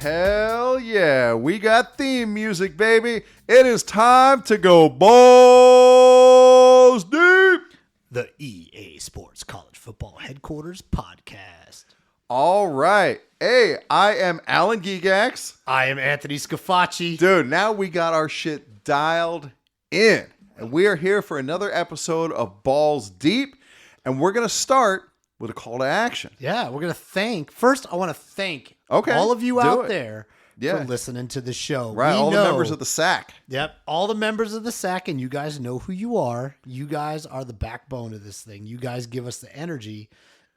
Hell yeah, we got theme music, baby. It is time to go balls deep. The EA Sports College Football Headquarters Podcast. All right. Hey, I am Alan Gigax. I am Anthony Scafacci. Dude, now we got our shit dialed in. And we are here for another episode of Balls Deep. And we're going to start with a call to action. Yeah, we're going to thank. First, I want to thank all of you do out it. there for listening to the show. Right, all the members of the SAC. Yep, all the members of the SAC, and you guys know who you are. You guys are the backbone of this thing. You guys give us the energy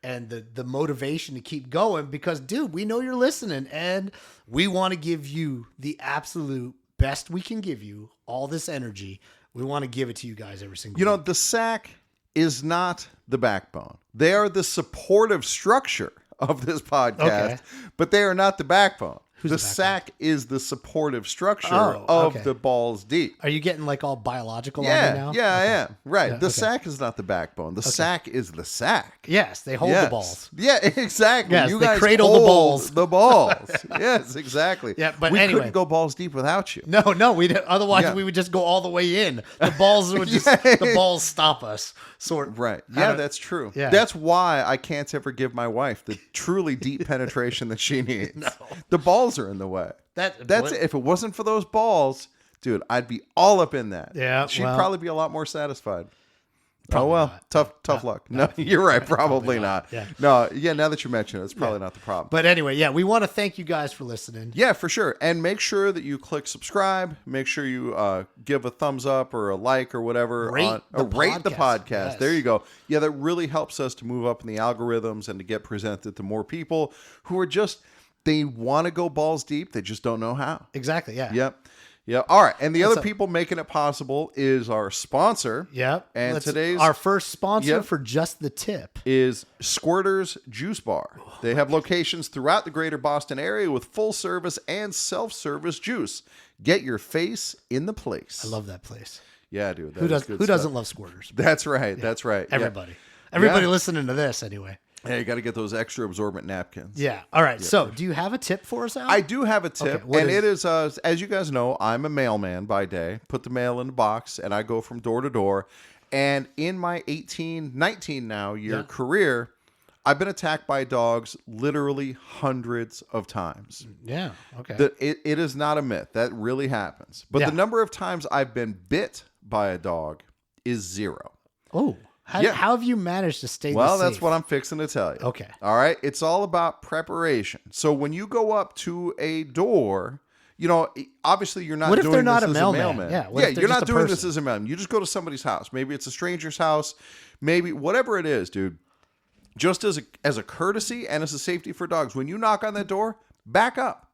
and the motivation to keep going because, dude, we know you're listening, and we want to give you the absolute best we can give you, all this energy. We want to give it to you guys every single week. The SAC is not the backbone. They are the supportive structure of this podcast, but they are not the backbone. The SAC is the supportive structure of the Balls Deep. Are you getting like all biological on me now? Yeah, I am. Right. The SAC is not the backbone. The SAC is the SAC. Yes, they hold the balls. Yeah, exactly. Yes, you they guys cradle hold the balls. The balls. Yes, exactly. Yeah, but we anyway. couldn't go balls deep without you. No, we didn't. Otherwise we would just go all the way in. The balls would just the balls stop us. Right. Yeah, that's true. Yeah. That's why I can't ever give my wife the truly deep penetration that she needs. The balls are in the way. That's it. If it wasn't for those balls, dude, I'd be all up in that. Yeah. She'd probably be a lot more satisfied. Probably not. Tough luck. No, you're right. Probably not. Yeah. No, now that you mention it, it's probably not the problem. But anyway, we want to thank you guys for listening. Yeah, for sure. And make sure that you click subscribe. Make sure you give a thumbs up or a like or whatever. Rate the podcast. Yes. There you go. Yeah, that really helps us to move up in the algorithms and to get presented to more people who are just, they want to go balls deep. They just don't know how. Exactly, yeah. Yep. Yeah. All right. And the other people making it possible is our sponsor. Yep. And our first sponsor for just the tip is Squirters Juice Bar. They have locations throughout the greater Boston area with full service and self-service juice. Get your face in the place. I love that place. Yeah, dude. Who doesn't love Squirters? That's right. Yeah. That's right. Everybody. Everybody listening to this anyway. Yeah, you got to get those extra absorbent napkins. Yeah. All right. So, do you have a tip for us, Al? I do have a tip. And it is, as you guys know, I'm a mailman by day. Put the mail in the box, and I go from door to door. And in my 19 now year career, I've been attacked by dogs literally hundreds of times. Yeah. Okay. It is not a myth. That really happens. But the number of times I've been bit by a dog is 0. Oh. How have you managed to stay Well, safe? that's what I'm fixing to tell you. Okay. All right. It's all about preparation. So when you go up to a door, obviously you're not doing this as a mailman. Yeah. You're not doing this as a mailman. You just go to somebody's house. Maybe it's a stranger's house. Maybe whatever it is, dude. Just as a courtesy and as a safety for dogs, when you knock on that door, back up.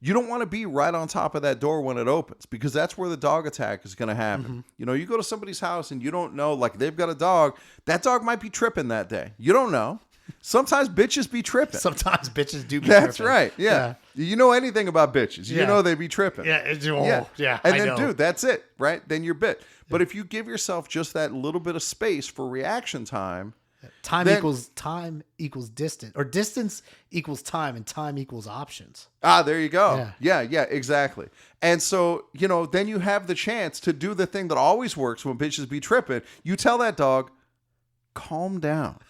You don't want to be right on top of that door when it opens because that's where the dog attack is going to happen. Mm-hmm. You go to somebody's house and you don't know, like they've got a dog. That dog might be tripping that day. You don't know. Sometimes bitches be tripping. Sometimes bitches do be That's tripping. right. Yeah. You know anything about bitches. You know they be tripping. Yeah. And then, dude, that's it, right? Then you're bit. But if you give yourself just that little bit of space for reaction time, time equals distance, or distance equals time, and time equals options. There you go. Yeah, exactly. And so, then you have the chance to do the thing that always works when bitches be tripping. You tell that dog, calm down.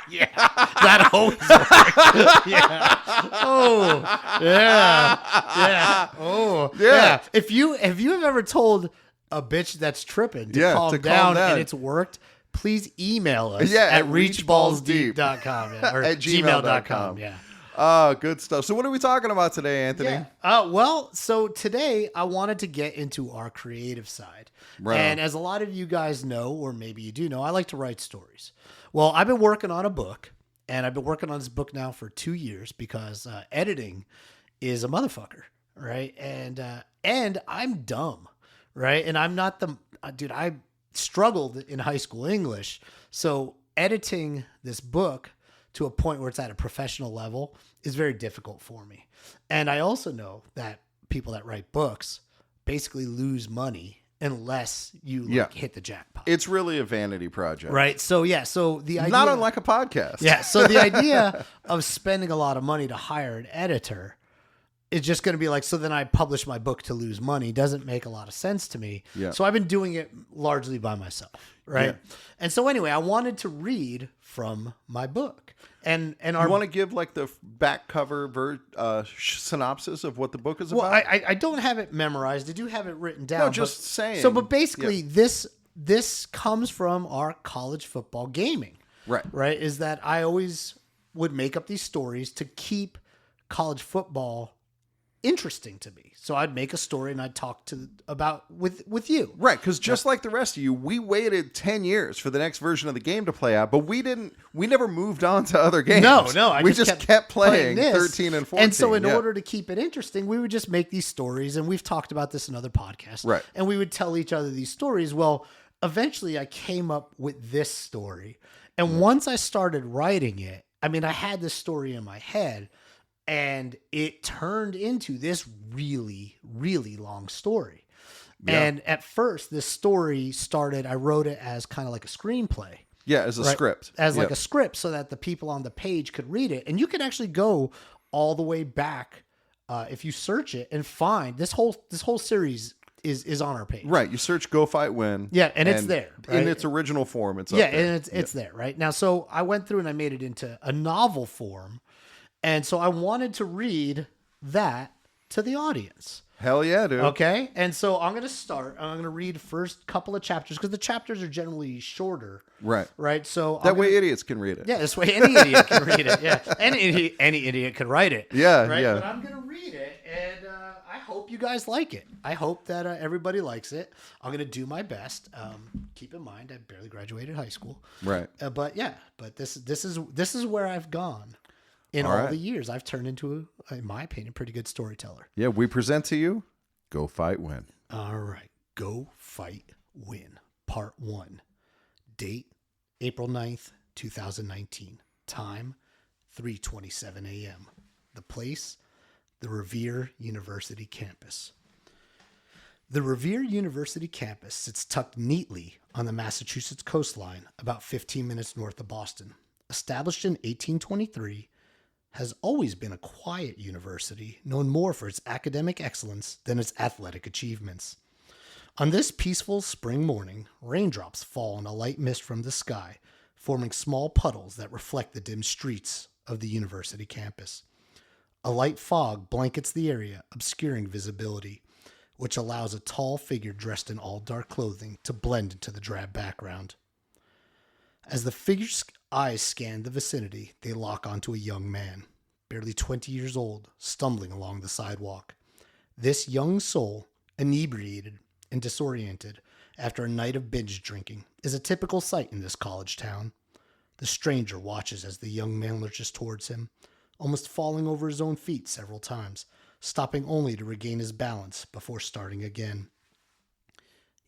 Yeah, that always works. Yeah. Oh, yeah. Oh, yeah. If you have ever told a bitch that's tripping to calm down and it's worked, please email us at reachballsdeep.com or at gmail.com. Yeah. Oh, good stuff. So what are we talking about today, Anthony? Yeah. So today I wanted to get into our creative side. Right. And as a lot of you guys know, or maybe you do know, I like to write stories. Well, I've been working on a book, and I've been working on this book now for 2 years because editing is a motherfucker, right? And I'm dumb, right? And I'm not dude, I struggled in high school English. So editing this book to a point where it's at a professional level is very difficult for me. And I also know that people that write books basically lose money unless you hit the jackpot. It's really a vanity project. Right. So the idea, not unlike a podcast. Yeah. So the idea of spending a lot of money to hire an editor it's just going to be like, so then I publish my book to lose money. Doesn't make a lot of sense to me. Yeah. So I've been doing it largely by myself. Right. Yeah. And so anyway, I wanted to read from my book. And You want to give like the back cover synopsis of what the book is well, about? I don't have it memorized. I do have it written down. No, just saying. So, but basically, this comes from our college football gaming. Right. Right. Is that I always would make up these stories to keep college football interesting to me. So I'd make a story and I'd talk about with you. Right, because just like the rest of you, we waited 10 years for the next version of the game to play out, but we never moved on to other games. No, we just kept playing this. 13 and 14. And so in order to keep it interesting, we would just make these stories, and we've talked about this in other podcasts. Right. And we would tell each other these stories. Well, eventually I came up with this story. And once I started writing it, I mean, I had this story in my head, and it turned into this really, really long story. Yeah. And at first, this story started, I wrote it as kind of like a screenplay. Yeah, as a script. As like a script, so that the people on the page could read it. And you can actually go all the way back if you search it and find this whole series is on our page. Right. You search Go Fight Win. Yeah, and it's there. Right? In its original form. It's up yeah, there. and it's there, right? Now, so I went through and I made it into a novel form. And so I wanted to read that to the audience. Hell yeah, dude. Okay. And so I'm going to start. I'm going to read the first couple of chapters because the chapters are generally shorter. Right. Right. So that way idiots can read it. Yeah, this way any idiot can read it. Yeah. Any idiot can write it. Yeah. Right. Yeah. But I'm going to read it, and I hope you guys like it. I hope that everybody likes it. I'm going to do my best. Keep in mind, I barely graduated high school. Right. But this is where I've gone. In all the years, I've turned into, in my opinion, a pretty good storyteller. Yeah, we present to you Go Fight Win. All right. Go Fight Win, Part 1. Date, April 9th, 2019. Time, 3:27 a.m. The place, the Revere University campus. The Revere University campus sits tucked neatly on the Massachusetts coastline, about 15 minutes north of Boston. Established in 1823, has always been a quiet university, known more for its academic excellence than its athletic achievements. On this peaceful spring morning, raindrops fall in a light mist from the sky, forming small puddles that reflect the dim streets of the university campus. A light fog blankets the area, obscuring visibility, which allows a tall figure dressed in all dark clothing to blend into the drab background. As the figure's eyes scan the vicinity, they lock onto a young man, barely 20 years old, stumbling along the sidewalk. This young soul, inebriated and disoriented after a night of binge drinking, is a typical sight in this college town. The stranger watches as the young man lurches towards him, almost falling over his own feet several times, stopping only to regain his balance before starting again.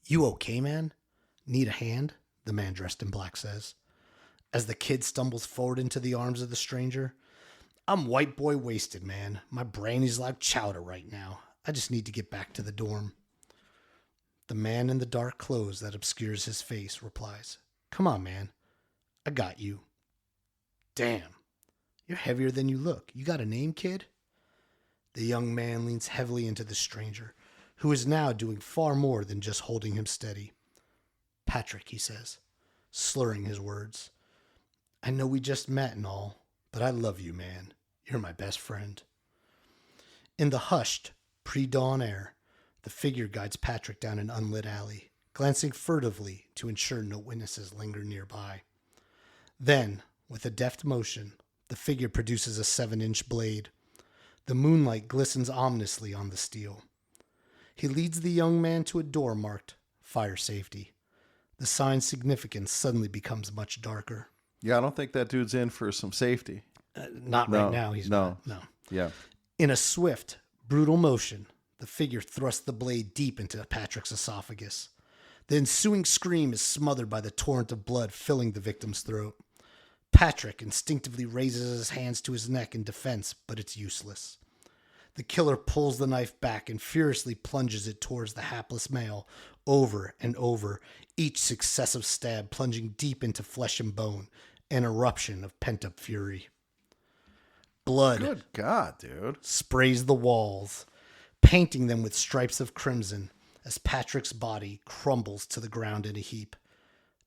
"You okay, man? Need a hand?" the man dressed in black says. As the kid stumbles forward into the arms of the stranger, "I'm white boy wasted, man. My brain is like chowder right now. I just need to get back to the dorm." The man in the dark clothes that obscures his face replies, "Come on, man. I got you." "Damn, you're heavier than you look. You got a name, kid?" The young man leans heavily into the stranger, who is now doing far more than just holding him steady. "Patrick," he says, slurring his words. "I know we just met and all, but I love you, man. You're my best friend." In the hushed, pre-dawn air, the figure guides Patrick down an unlit alley, glancing furtively to ensure no witnesses linger nearby. Then, with a deft motion, the figure produces a 7-inch blade. The moonlight glistens ominously on the steel. He leads the young man to a door marked "Fire Safety." The sign's significance suddenly becomes much darker. Yeah, I don't think that dude's in for some safety. Not right now. He's not. No. Yeah. In a swift, brutal motion, the figure thrusts the blade deep into Patrick's esophagus. The ensuing scream is smothered by the torrent of blood filling the victim's throat. Patrick instinctively raises his hands to his neck in defense, but it's useless. The killer pulls the knife back and furiously plunges it towards the hapless male, over and over, each successive stab plunging deep into flesh and bone, an eruption of pent-up fury. Blood Good God, dude. sprays the walls, painting them with stripes of crimson as Patrick's body crumbles to the ground in a heap.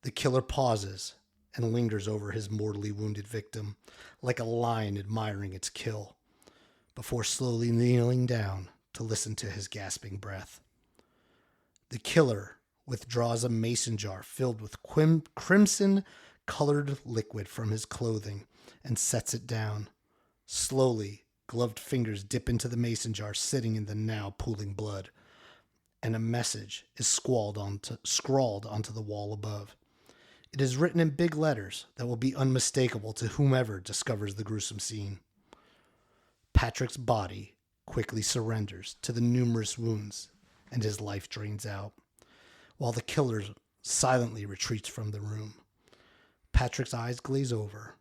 The killer pauses and lingers over his mortally wounded victim, like a lion admiring its kill, before slowly kneeling down to listen to his gasping breath. The killer withdraws a mason jar filled with crimson-colored liquid from his clothing and sets it down. Slowly, gloved fingers dip into the mason jar sitting in the now pooling blood, and a message is scrawled onto the wall above. It is written in big letters that will be unmistakable to whomever discovers the gruesome scene. Patrick's body quickly surrenders to the numerous wounds, and his life drains out, while the killer silently retreats from the room. Patrick's eyes glaze over.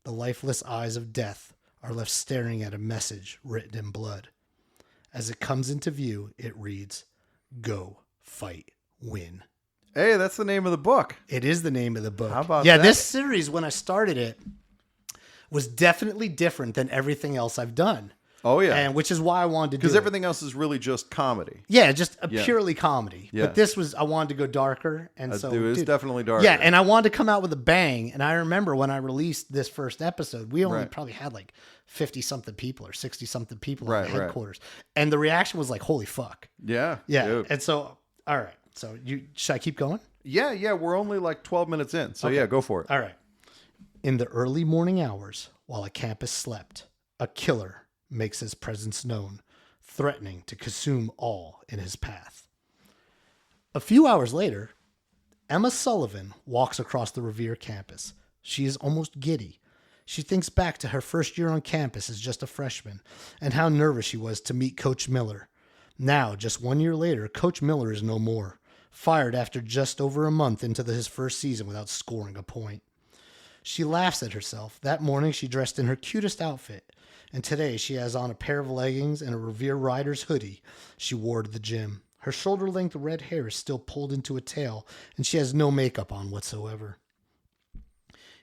The lifeless eyes of death are left staring at a message written in blood. As it comes into view, it reads, "Go, fight, win." Hey, that's the name of the book. It is the name of the book. How about that? This that? series, when I started it, was definitely different than everything else I've done. Oh, yeah. And which is why I wanted to do Because it. everything else is really just comedy. Yeah, just a purely comedy. Yeah. But this was, I wanted to go darker. And so, Dude, it's definitely darker. Yeah, and I wanted to come out with a bang. And I remember when I released this first episode, we only Right. probably had like 50-something people or 60-something people Right, at right. headquarters. And the reaction was like, holy fuck. Yeah. Yeah. Dude. And so, all right. So should I keep going? Yeah. We're only like 12 minutes in. So, yeah, go for it. All right. In the early morning hours, while a campus slept, a killer makes his presence known, threatening to consume all in his path. A few hours later, Emma Sullivan walks across the Revere campus. She is almost giddy. She thinks back to her first year on campus as just a freshman and how nervous she was to meet Coach Miller. Now, just 1 year later, Coach Miller is no more, fired after just over a month into his first season without scoring a point. She laughs at herself. That morning, she dressed in her cutest outfit, and today she has on a pair of leggings and a Revere Riders hoodie she wore to the gym. Her shoulder-length red hair is still pulled into a tail, and she has no makeup on whatsoever.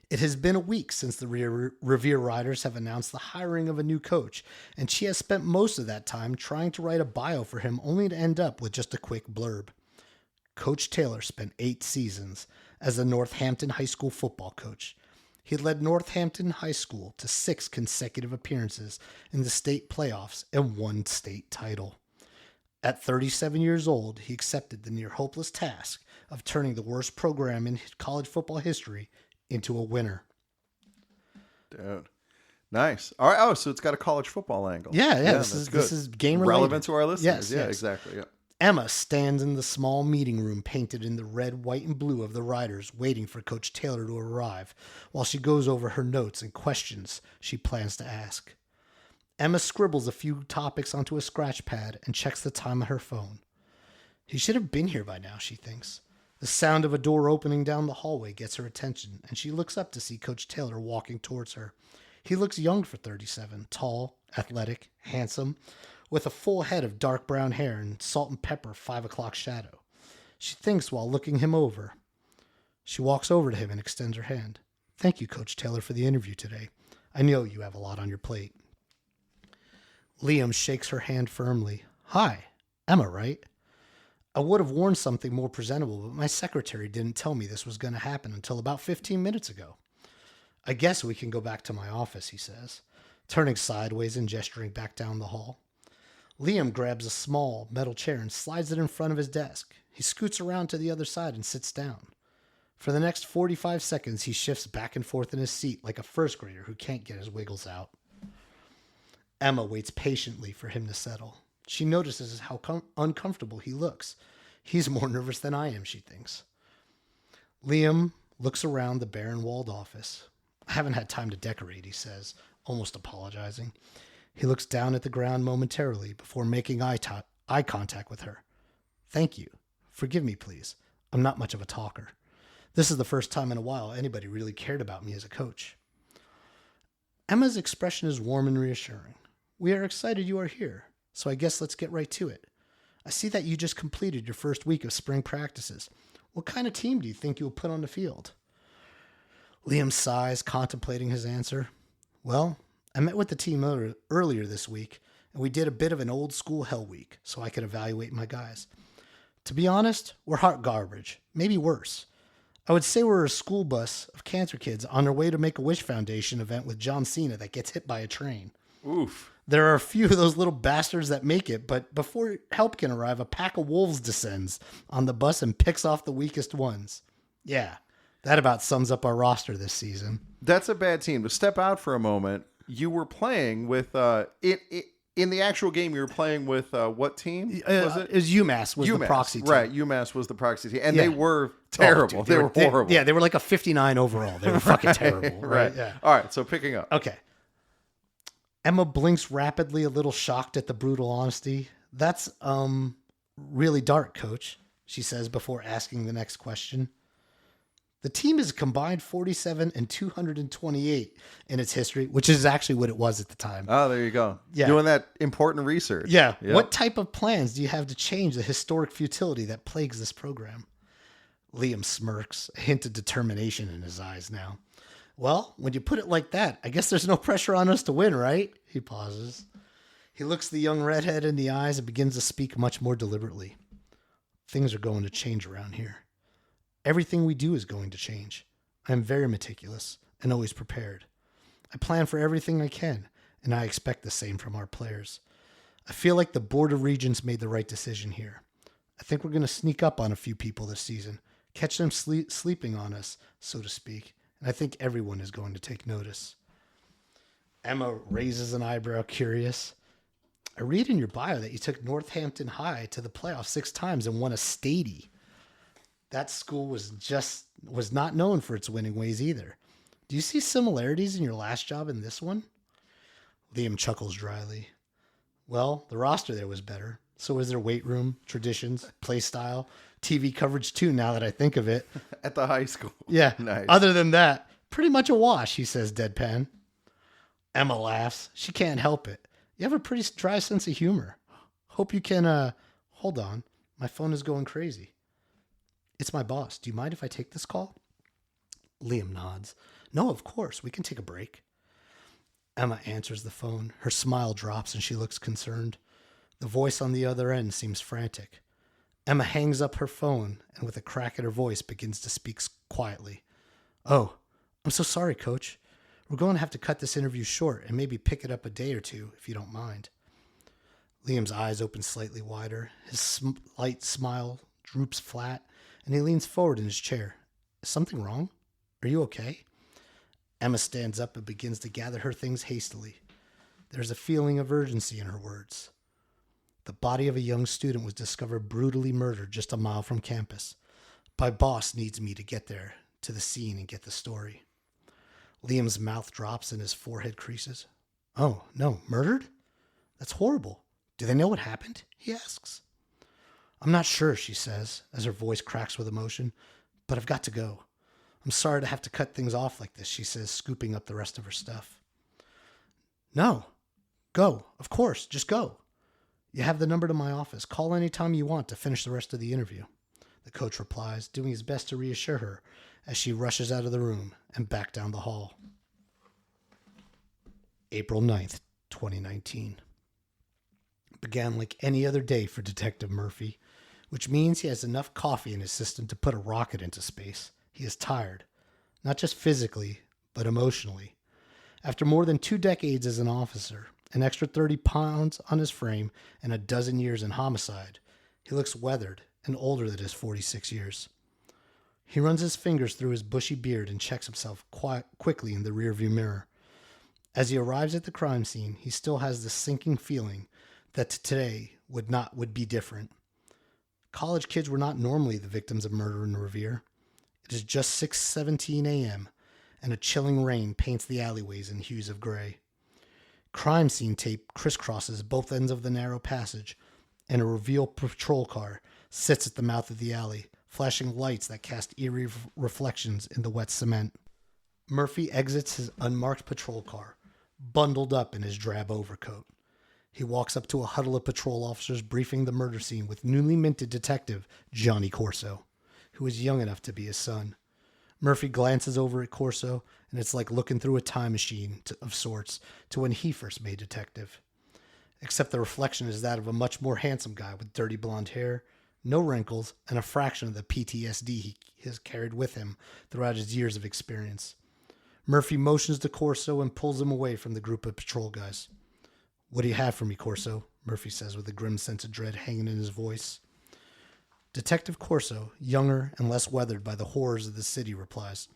It has been a week since the Revere Riders have announced the hiring of a new coach, and she has spent most of that time trying to write a bio for him, only to end up with just a quick blurb. Coach Taylor spent 8 seasons as the Northampton High School football coach. He led Northampton High School to 6 consecutive appearances in the state playoffs and 1 state title. At 37 years old, he accepted the near hopeless task of turning the worst program in college football history into a winner. Dude. Nice. All right. Oh, so it's got a college football angle. Yeah. This is game related. Relevant to our listeners. Yes, yeah, yes. exactly. Yeah. Emma stands in the small meeting room painted in the red, white, and blue of the Riders, waiting for Coach Taylor to arrive, while she goes over her notes and questions she plans to ask. Emma scribbles a few topics onto a scratch pad and checks the time on her phone. He should have been here by now, she thinks. The sound of a door opening down the hallway gets her attention, and she looks up to see Coach Taylor walking towards her. He looks young for 37, tall, athletic, handsome, with a full head of dark brown hair and salt and pepper 5 o'clock shadow. She thinks while looking him over. She walks over to him and extends her hand. "Thank you, Coach Taylor, for the interview today. I know you have a lot on your plate." Liam shakes her hand firmly. "Hi, Emma, right? I would have worn something more presentable, but my secretary didn't tell me this was going to happen until about 15 minutes ago. I guess we can go back to my office," he says, turning sideways and gesturing back down the hall. Liam grabs a small metal chair and slides it in front of his desk. He scoots around to the other side and sits down. For the next 45 seconds, he shifts back and forth in his seat like a first grader who can't get his wiggles out. Emma waits patiently for him to settle. She notices how uncomfortable he looks. He's more nervous than I am, she thinks. Liam looks around the barren walled office. "I haven't had time to decorate," he says, almost apologizing. He looks down at the ground momentarily before making eye contact with her. "Thank you. Forgive me, please. I'm not much of a talker. This is the first time in a while anybody really cared about me as a coach." Emma's expression is warm and reassuring. "We are excited you are here, so I guess let's get right to it. I see that you just completed your first week of spring practices. What kind of team do you think you'll put on the field?" Liam sighs, contemplating his answer. "Well, I met with the team earlier this week, and we did a bit of an old school hell week so I could evaluate my guys. To be honest, we're hot garbage, maybe worse. I would say we're a school bus of cancer kids on their way to Make-A-Wish Foundation event with John Cena that gets hit by a train. Oof. There are a few of those little bastards that make it, but before help can arrive, a pack of wolves descends on the bus and picks off the weakest ones. Yeah, that about sums up our roster this season. That's a bad team. To step out for a moment, you were playing with in the actual game. You were playing with what team was it? It was UMass was the proxy team. Right, UMass was the proxy team, and they were terrible. Dude, they were horrible. They were like a 59 overall. They were fucking terrible. Right. Yeah. All right. So picking up. Okay. Emma blinks rapidly, a little shocked at the brutal honesty. That's really dark, Coach, she says before asking the next question. The team is combined 47 and 228 in its history, which is actually what it was at the time. Oh, there you go. Yeah. Doing that important research. Yeah. Yep. What type of plans do you have to change the historic futility that plagues this program? Liam smirks, a hint of determination in his eyes now. Well, when you put it like that, I guess there's no pressure on us to win, right? He pauses. He looks the young redhead in the eyes and begins to speak much more deliberately. Things are going to change around here. Everything we do is going to change. I am very meticulous and always prepared. I plan for everything I can, and I expect the same from our players. I feel like the Board of Regents made the right decision here. I think we're going to sneak up on a few people this season, catch them sleeping on us, so to speak, and I think everyone is going to take notice. Emma raises an eyebrow, curious. I read in your bio that you took Northampton High to the playoffs 6 times and won a Stady. That school was not known for its winning ways either. Do you see similarities in your last job and this one? Liam chuckles dryly. Well, the roster there was better. So was their weight room, traditions, play style, TV coverage too, now that I think of it. At the high school. Yeah. Nice. Other than that, pretty much a wash, he says deadpan. Emma laughs. She can't help it. You have a pretty dry sense of humor. Hope you can, hold on. My phone is going crazy. It's my boss. Do you mind if I take this call? Liam nods. No, of course. We can take a break. Emma answers the phone. Her smile drops and she looks concerned. The voice on the other end seems frantic. Emma hangs up her phone and with a crack in her voice begins to speak quietly. Oh, I'm so sorry, Coach. We're going to have to cut this interview short and maybe pick it up a day or two, if you don't mind. Liam's eyes open slightly wider. His slight smile droops flat, and he leans forward in his chair. Is something wrong? Are you okay? Emma stands up and begins to gather her things hastily. There's a feeling of urgency in her words. The body of a young student was discovered brutally murdered just a mile from campus. My boss needs me to get there, to the scene, and get the story. Liam's mouth drops and his forehead creases. Oh, no, murdered? That's horrible. Do they know what happened? He asks. I'm not sure, she says, as her voice cracks with emotion, but I've got to go. I'm sorry to have to cut things off like this, she says, scooping up the rest of her stuff. No, go. Of course, just go. You have the number to my office. Call anytime you want to finish the rest of the interview. The coach replies, doing his best to reassure her as she rushes out of the room and back down the hall. April 9th, 2019. Began like any other day for Detective Murphy, which means he has enough coffee in his system to put a rocket into space. He is tired, not just physically, but emotionally. After more than 2 decades as an officer, an extra 30 pounds on his frame, and a dozen years in homicide, he looks weathered and older than his 46 years. He runs his fingers through his bushy beard and checks himself quickly in the rearview mirror. As he arrives at the crime scene, he still has the sinking feeling that today would be different. College kids were not normally the victims of murder in Revere. It is just 6:17 a.m., and a chilling rain paints the alleyways in hues of gray. Crime scene tape crisscrosses both ends of the narrow passage, and a Revere patrol car sits at the mouth of the alley, flashing lights that cast eerie reflections in the wet cement. Murphy exits his unmarked patrol car, bundled up in his drab overcoat. He walks up to a huddle of patrol officers briefing the murder scene with newly minted detective Johnny Corso, who is young enough to be his son. Murphy glances over at Corso, and it's like looking through a time machine of sorts to when he first made detective. Except the reflection is that of a much more handsome guy with dirty blonde hair, no wrinkles, and a fraction of the PTSD he has carried with him throughout his years of experience. Murphy motions to Corso and pulls him away from the group of patrol guys. "What do you have for me, Corso?" Murphy says with a grim sense of dread hanging in his voice. Detective Corso, younger and less weathered by the horrors of the city, replies,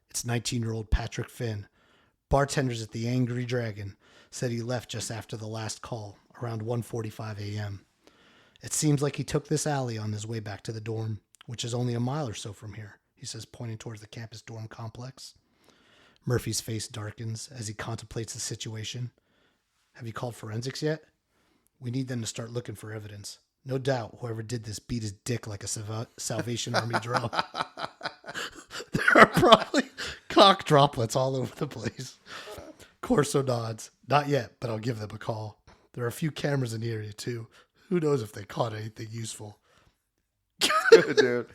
"It's 19-year-old Patrick Finn. Bartenders at the Angry Dragon said he left just after the last call, around 1:45 a.m. It seems like he took this alley on his way back to the dorm, which is only a mile or so from here," he says, pointing towards the campus dorm complex. Murphy's face darkens as he contemplates the situation. "Have you called forensics yet? We need them to start looking for evidence. No doubt whoever did this beat his dick like a Salvation Army drill. There are probably cock droplets all over the place." Corso nods. "Not yet, but I'll give them a call. There are a few cameras in the area, too. Who knows if they caught anything useful." Dude.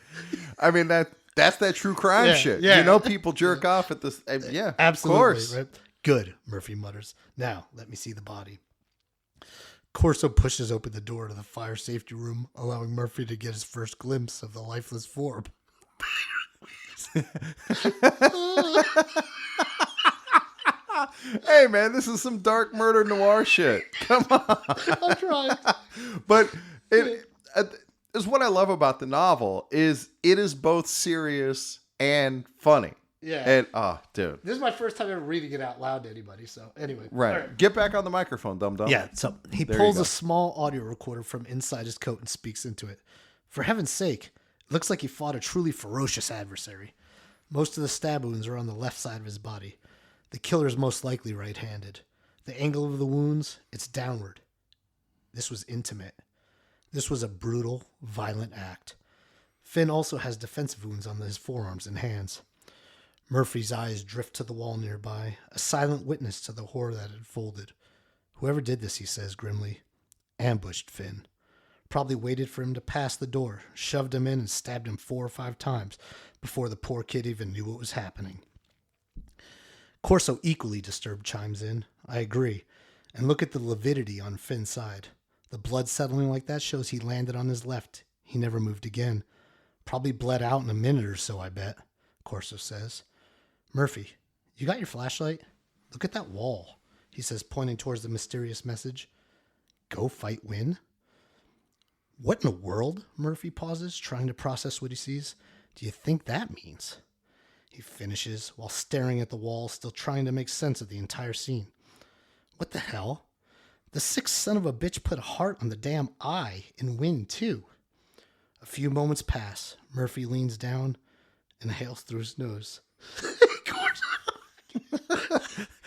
I mean, that's that true crime shit. Yeah. You know, people jerk off at this. Yeah, Absolutely. of course. Right? "Good," Murphy mutters. "Now, let me see the body." Corso pushes open the door to the fire safety room, allowing Murphy to get his first glimpse of the lifeless form. Hey, man, this is some dark murder noir shit. Come on. I'm trying. But it is what I love about the novel is it is both serious and funny. Yeah. And dude. This is my first time ever reading it out loud to anybody. So anyway. Right. All right. Get back on the microphone, dum-dum. Yeah. So he There pulls you go. a small audio recorder from inside his coat and speaks into it. "For heaven's sake, it looks like he fought a truly ferocious adversary. Most of the stab wounds are on the left side of his body. The killer is most likely right-handed. The angle of the wounds, it's downward. This was intimate. This was a brutal, violent act. Finn also has defensive wounds on his forearms and hands." Murphy's eyes drift to the wall nearby, a silent witness to the horror that had unfolded. "Whoever did this," he says grimly, "ambushed Finn. Probably waited for him to pass the door, shoved him in, and stabbed him 4 or 5 times before the poor kid even knew what was happening." Corso, equally disturbed, chimes in. "I agree. And look at the lividity on Finn's side. The blood settling like that shows he landed on his left. He never moved again. Probably bled out in a minute or so, I bet," Corso says. "Murphy, you got your flashlight? Look at that wall," he says, pointing towards the mysterious message. "Go fight win?" "What in the world?" Murphy pauses, trying to process what he sees. "Do you think that means?" He finishes while staring at the wall, still trying to make sense of the entire scene. "What the hell? The sick son of a bitch put a heart on the damn eye in Win, too." A few moments pass. Murphy leans down and inhales through his nose.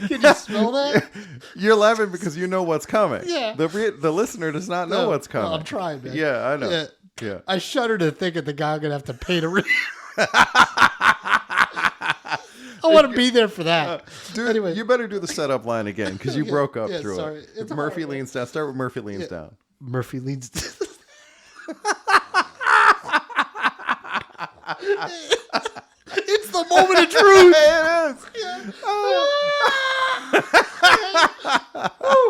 Can you smell that? You're laughing because you know what's coming. Yeah. The listener does not know what's coming. No, I'm trying, man. Yeah, I know. Yeah. Yeah. I shudder to think of the guy I'm going to have to pay to read. I want to be there for that. Dude, Anyway. you better do the setup line again because you broke up Yeah, through sorry. it. It's Murphy hard, man. leans down. Start with Murphy leans down. Murphy leans. It's the moment of truth. It is.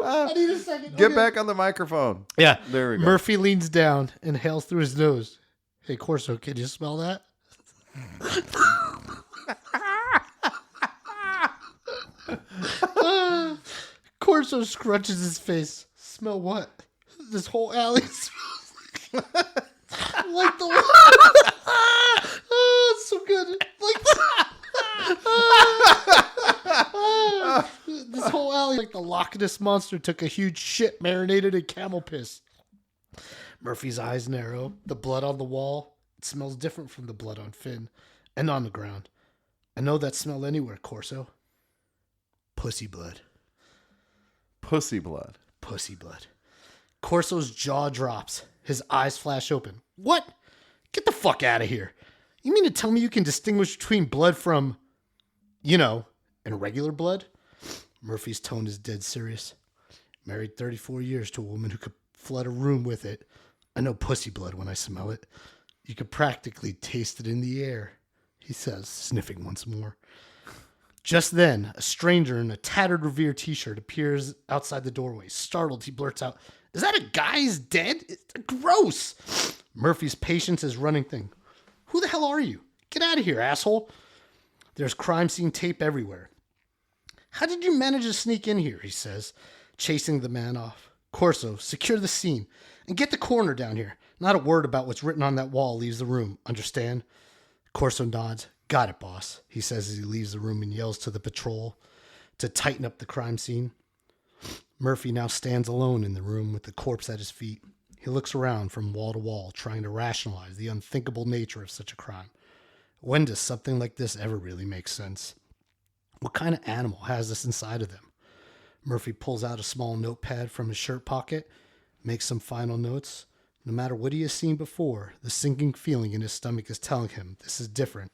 I need a second. Get Okay. back on the microphone. Yeah. There we go. Murphy leans down, inhales through his nose. "Hey, Corso, can you smell that?" Corso scrunches his face. "Smell what? This whole alley smells like the oh, it's so good. This whole alley, like the Loch Ness Monster, took a huge shit marinated in camel piss." Murphy's eyes narrow. The blood on the wall, it smells different from the blood on Finn and on the ground. "I know that smell anywhere, Corso. Pussy blood. Pussy blood. Pussy blood." Corso's jaw drops. His eyes flash open. "What? Get the fuck out of here. You mean to tell me you can distinguish between blood from, and regular blood?" Murphy's tone is dead serious. "Married 34 years to a woman who could flood a room with it. I know pussy blood when I smell it. You could practically taste it in the air," he he says, sniffing once more. Just then, a stranger in a tattered Revere t-shirt appears outside the doorway. Startled, he blurts out, "Is that a guy? He's dead? It's gross." Murphy's patience is running thin. "Who the hell are you? Get out of here, asshole." There's crime scene tape everywhere. "How did you manage to sneak in here?" he says, chasing the man off. "Corso, secure the scene and get the coroner down here. Not a word about what's written on that wall leaves the room. Understand?" Corso nods. "Got it, boss," he says as he leaves the room and yells to the patrol to tighten up the crime scene. Murphy now stands alone in the room with the corpse at his feet. He looks around from wall to wall, trying to rationalize the unthinkable nature of such a crime. When does something like this ever really make sense? What kind of animal has this inside of them? Murphy pulls out a small notepad from his shirt pocket, makes some final notes. No matter what he has seen before, the sinking feeling in his stomach is telling him this is different.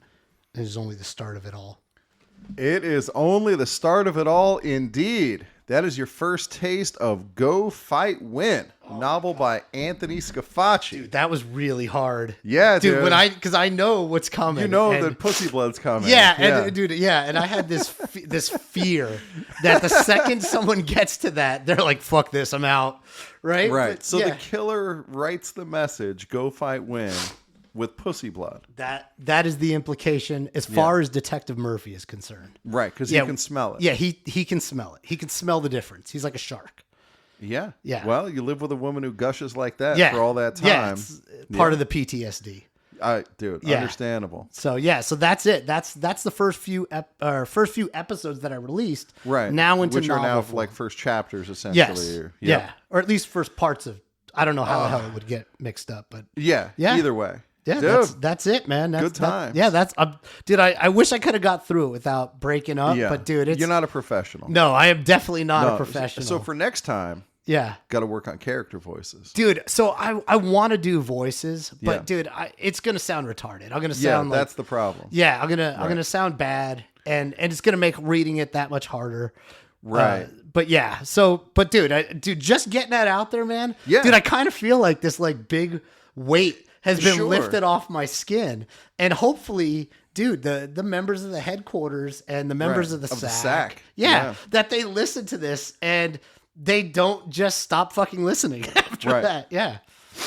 It is only the start of it all. It is only the start of it all, indeed. That is your first taste of Go Fight Win, novel by Anthony Scafacci. Dude, that was really hard. Yeah, dude. Because I know what's coming. You know that Pussy Blood's coming. Yeah, and dude, and I had this fear that the second someone gets to that, they're like, "Fuck this, I'm out." Right? Right. But, So the killer writes the message, "Go Fight Win," with Pussy Blood. that is the implication as far as Detective Murphy is concerned. Right, because he can smell it. Yeah, he can smell it. He can smell the difference. He's like a shark. Yeah. Yeah. Well, you live with a woman who gushes like that Yeah. for all that time. Yeah, it's part of the PTSD. Dude, Yeah. understandable. So so that's it. That's the first few episodes that I released. Right. Now into which are novel now form. like first chapters essentially. Yes. Or, Yeah. Or at least first parts of. I don't know how the hell it would get mixed up, but Yeah. Yeah. Either way. yeah, Dude. that's it, man. That's, Good times. dude. I wish I could have got through it without breaking up, Yeah. but dude, you're not a professional. no, I am definitely not No. a professional. So for next time, yeah. got to work on character voices. Dude, so I want to do voices, but Yeah. dude, it's gonna sound retarded. I'm gonna Yeah, sound like that's the problem. yeah, I'm gonna sound bad, and it's gonna make reading it that much harder. Right. But yeah, but dude, just getting that out there, man. Yeah. Dude, I kind of feel like this like big weight has been Sure. lifted off my skin, and hopefully, dude, the members of the headquarters and the members Right. of the Of the SAC, SAC. yeah, Yeah. that they listen to this and they don't just stop fucking listening after Right. that. Yeah.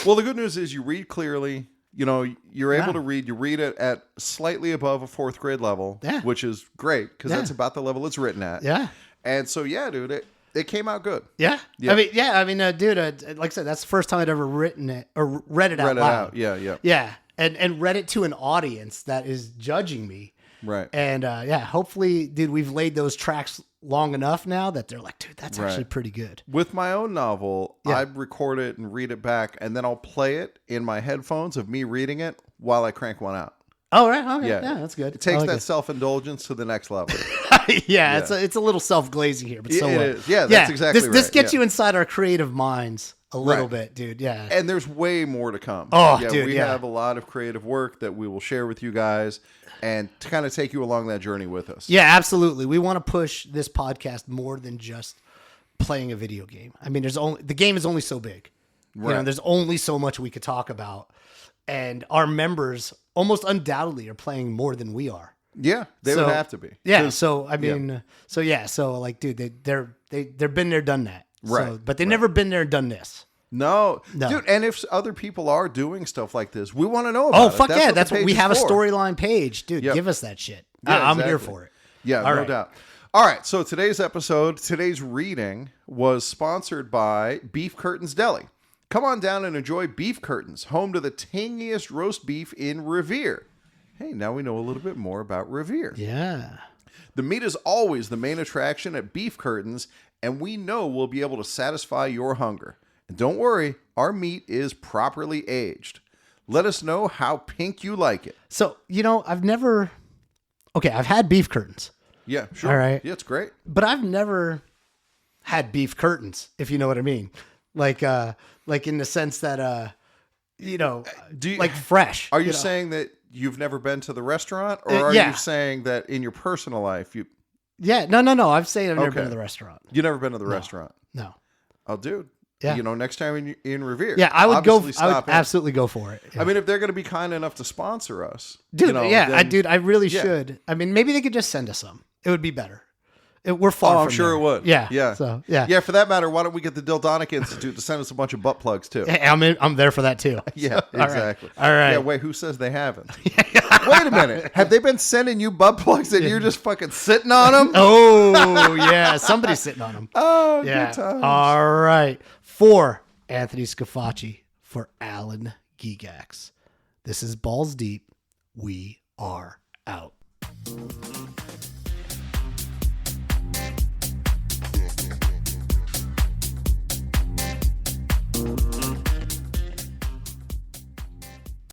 Well, the good news is you read clearly. You know, you're able Yeah. to read. You read it at slightly above a fourth grade level, Yeah. which is great because Yeah. that's about the level it's written at. Yeah. And so, yeah, dude, it came out good. Yeah. Yeah. I mean, dude, like I said, that's the first time I'd ever written it or read it out Read it loud. out. Yeah, yeah. Yeah. And read it to an audience that is judging me. Right. And hopefully, dude, we've laid those tracks long enough now that they're like, dude, that's Right. actually pretty good. With my own novel, Yeah. I record it and read it back, and then I'll play it in my headphones of me reading it while I crank one out. Oh, right. Okay. Yeah. Yeah, that's good. It takes I like that self-indulgence to the next level. yeah, it's a little self-glazing here, but so It what? is. Yeah, that's exactly This right. gets Yeah. you inside our creative minds a little Right. bit, dude. Yeah. And there's way more to come. Oh, yeah, dude, we yeah. have a lot of creative work that we will share with you guys and to kind of take you along that journey with us. Yeah, absolutely. We want to push this podcast more than just playing a video game. I mean, the game is only so big. You know, Right. there's only so much we could talk about, and our members almost undoubtedly are playing more than we are. Yeah, they So- would have to be. Yeah. 'Cause- So I mean, so like, dude, they've been there, done that. Right, So, but they've never been there and done this. No, No. dude. And if other people are doing stuff like this, we want to know about Oh it. fuck yeah! That's the what we page is have a for. storyline page, dude. Yep. Give us that shit. Yeah, I'm here exactly. for it. Yeah, All no right. doubt. All right, so today's reading was sponsored by Beef Curtains Deli. Come on down and enjoy Beef Curtains, home to the tangiest roast beef in Revere. Hey, now we know a little bit more about Revere. Yeah. The meat is always the main attraction at Beef Curtains, and we know we'll be able to satisfy your hunger. And don't worry, our meat is properly aged. Let us know how pink you like it. So I've had beef curtains, Yeah, sure. All right. Yeah, it's great. but I've never had beef curtains, if you know what I mean. Like in the sense that Do you, like fresh. Are you know? saying that you've never been to the restaurant, or are yeah. you saying that in your personal life you Yeah, no. I'm saying I've never Okay. been to the restaurant. never been to the restaurant? No. Oh, dude, Yeah. Next time in Revere. Yeah, I would Obviously go. I would stop in. absolutely go for it. Yeah. I mean, if they're going to be kind enough to sponsor us, dude, then- I really should. I mean, maybe they could just send us some. It would be better. We're far. Oh, I'm from sure there. it would. Yeah, yeah, So yeah. yeah. For that matter, why don't we get the Dildonic Institute to send us a bunch of butt plugs too? Hey, I'm there for that too. Yeah, All right. exactly. All right. Yeah, wait, who says they haven't? Wait a minute. Have they been sending you butt plugs and you're just fucking sitting on them? Oh yeah, somebody's sitting on them. Oh, Yeah. good times. All right. For Anthony Scafacci, for Alan Gigax. This is Balls Deep. We are out.